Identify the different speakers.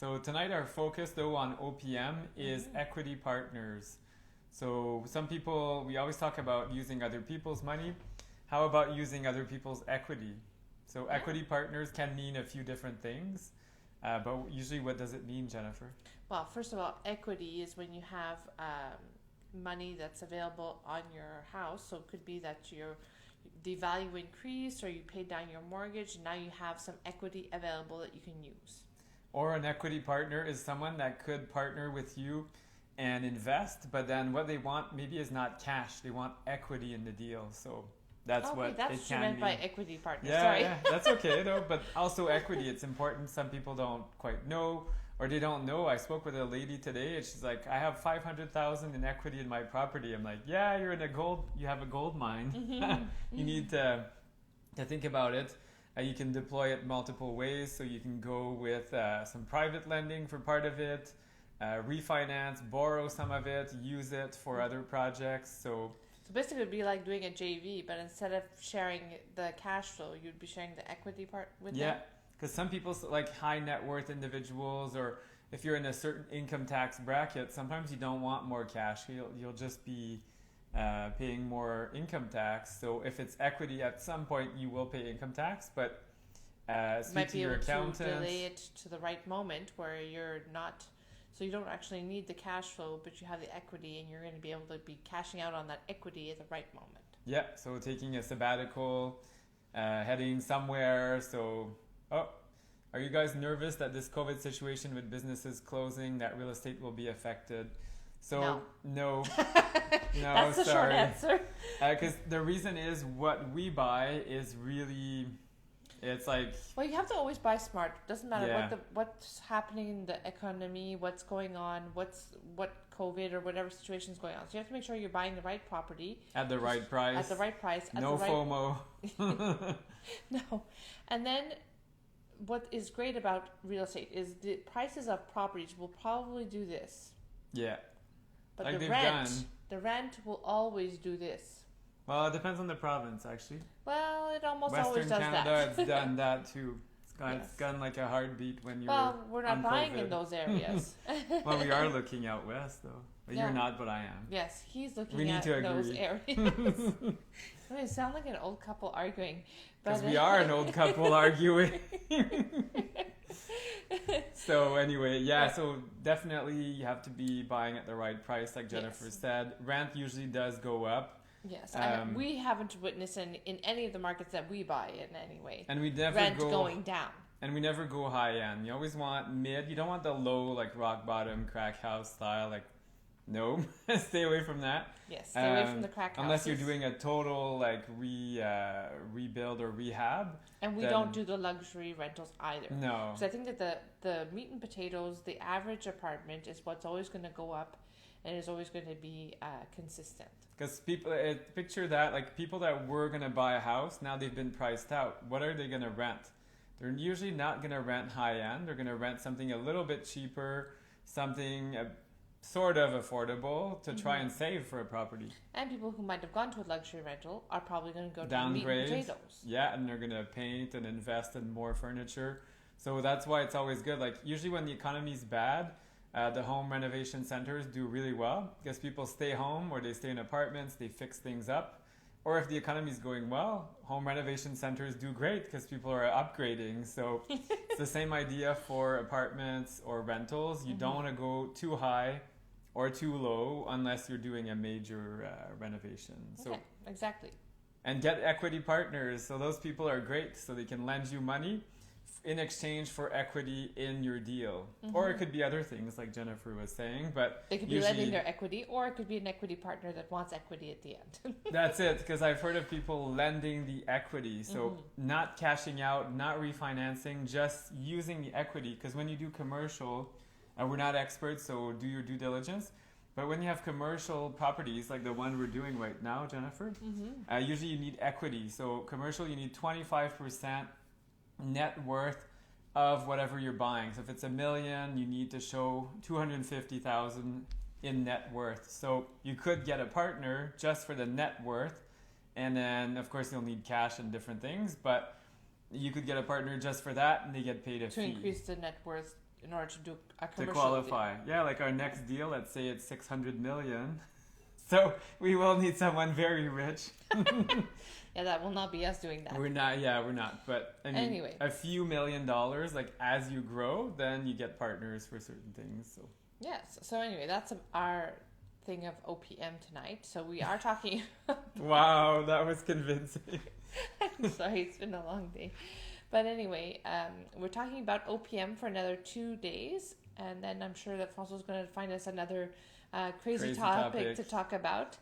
Speaker 1: So tonight our focus though on OPM is equity partners. So some people, we always talk about using other people's money. How about using other people's equity? So equity partners can mean a few different things, but usually what does it mean, Jennifer?
Speaker 2: Well, first of all, equity is when you have money that's available on your house. So it could be that the value increased or you paid down your mortgage and now you have some equity available that you can use.
Speaker 1: Or an equity partner is someone that could partner with you and invest, but then what they want maybe is not cash. They want equity in the deal. So that's what
Speaker 2: that's
Speaker 1: it
Speaker 2: what
Speaker 1: can
Speaker 2: you meant
Speaker 1: be.
Speaker 2: by equity partner.
Speaker 1: Yeah,
Speaker 2: Sorry.
Speaker 1: yeah, that's okay though. But also equity, it's important. Some people don't quite know, or they don't know. I spoke with a lady today, and she's like, "I have 500,000 in equity in my property." I'm like, "Yeah, you have a gold mine. You need to think about it. You can deploy it multiple ways. So you can go with some private lending for part of it, refinance, borrow some of it, use it for other projects. So
Speaker 2: basically, it'd be like doing a JV, but instead of sharing the cash flow, you'd be sharing the equity part with them.
Speaker 1: Yeah, because some people, like high net worth individuals, or if you're in a certain income tax bracket, sometimes you don't want more cash. You'll just be paying more income tax. So if it's equity, at some point you will pay income tax, but speak to your accountant.
Speaker 2: To delay it to the right moment where you're not. So you don't actually need the cash flow, but you have the equity, and you're going to be able to be cashing out on that equity at the right moment.
Speaker 1: Yeah, so taking a sabbatical, heading somewhere. So, are you guys nervous that this COVID situation with businesses closing, that real estate will be affected? So, no.
Speaker 2: That's the short answer.
Speaker 1: Because the reason is what we buy is really... It's like...
Speaker 2: Well, you have to always buy smart. Doesn't matter what's happening in the economy, what's going on, what COVID or whatever situation is going on. So you have to make sure you're buying the right property.
Speaker 1: At the right price.
Speaker 2: At the right price.
Speaker 1: No FOMO.
Speaker 2: No. And then what is great about real estate is the prices of properties will probably do this.
Speaker 1: Yeah.
Speaker 2: But
Speaker 1: like
Speaker 2: the rent will always do this.
Speaker 1: Well, it depends on the province, actually.
Speaker 2: Well, it almost
Speaker 1: Western
Speaker 2: always does
Speaker 1: Canada,
Speaker 2: that.
Speaker 1: it's done that too. It's gone like a heartbeat when you're
Speaker 2: Well, we're not buying
Speaker 1: COVID.
Speaker 2: in those areas.
Speaker 1: Well, we are looking out west, though. But you're not, but I am.
Speaker 2: Yes, he's looking
Speaker 1: we need
Speaker 2: at
Speaker 1: to
Speaker 2: those
Speaker 1: agree.
Speaker 2: areas. We sound like an old couple arguing.
Speaker 1: Because we are an old couple arguing. So anyway, so definitely you have to be buying at the right price, like Jennifer said. Rent usually does go up.
Speaker 2: Yes, we haven't witnessed in any of the markets that we buy in any way.
Speaker 1: And we never
Speaker 2: rent going down.
Speaker 1: And we never go high end. You always want mid. You don't want the low, like rock bottom, crack house style. Like, no, stay away from that.
Speaker 2: Yes, stay away from the crack houses.
Speaker 1: Unless you're doing a total like rebuild or rehab.
Speaker 2: And we don't do the luxury rentals either.
Speaker 1: No.
Speaker 2: So I think that the meat and potatoes, the average apartment is what's always going to go up, and is always going to be consistent.
Speaker 1: Because people, picture that, like people that were going to buy a house, now they've been priced out. What are they going to rent? They're usually not going to rent high end. They're going to rent something a little bit cheaper, something sort of affordable to try and save for a property.
Speaker 2: And people who might have gone to a luxury rental are probably going to go
Speaker 1: downgrade,
Speaker 2: to meat and potatoes.
Speaker 1: Yeah, and they're going to paint and invest in more furniture. So that's why it's always good. Like usually when the economy's bad, the home renovation centers do really well because people stay home or they stay in apartments, they fix things up. Or if the economy is going well, home renovation centers do great because people are upgrading. So it's the same idea for apartments or rentals. You don't want to go too high or too low unless you're doing a major renovation. So
Speaker 2: exactly.
Speaker 1: And get equity partners. So those people are great. So they can lend you money in exchange for equity in your deal. Or it could be other things like Jennifer was saying, but
Speaker 2: they could be lending their equity, or it could be an equity partner that wants equity at the end.
Speaker 1: That's it, because I've heard of people lending the equity, so not cashing out, not refinancing, just using the equity, because when you do commercial, we're not experts, so do your due diligence, but when you have commercial properties like the one we're doing right now, Jennifer, usually you need equity. So commercial, you need 25% net worth of whatever you're buying. So if it's $1 million, you need to show 250,000 in net worth. So you could get a partner just for the net worth, and then of course you'll need cash and different things, but you could get a partner just for that and they get paid a fee.
Speaker 2: To increase the net worth in order to do a
Speaker 1: To
Speaker 2: commercial
Speaker 1: qualify.
Speaker 2: deal.
Speaker 1: Yeah, like our next deal, let's say it's 600 million. So we will need someone very rich.
Speaker 2: Yeah, that will not be us doing that.
Speaker 1: We're not. But I mean,
Speaker 2: Anyway.
Speaker 1: a few $1,000,000, like as you grow, then you get partners for certain things. So
Speaker 2: Yes. So anyway, that's our thing of OPM tonight. So we are talking.
Speaker 1: wow, that was convincing.
Speaker 2: I'm sorry, it's been a long day. But anyway, we're talking about OPM for another 2 days. And then I'm sure that François is going to find us another crazy topic to talk about.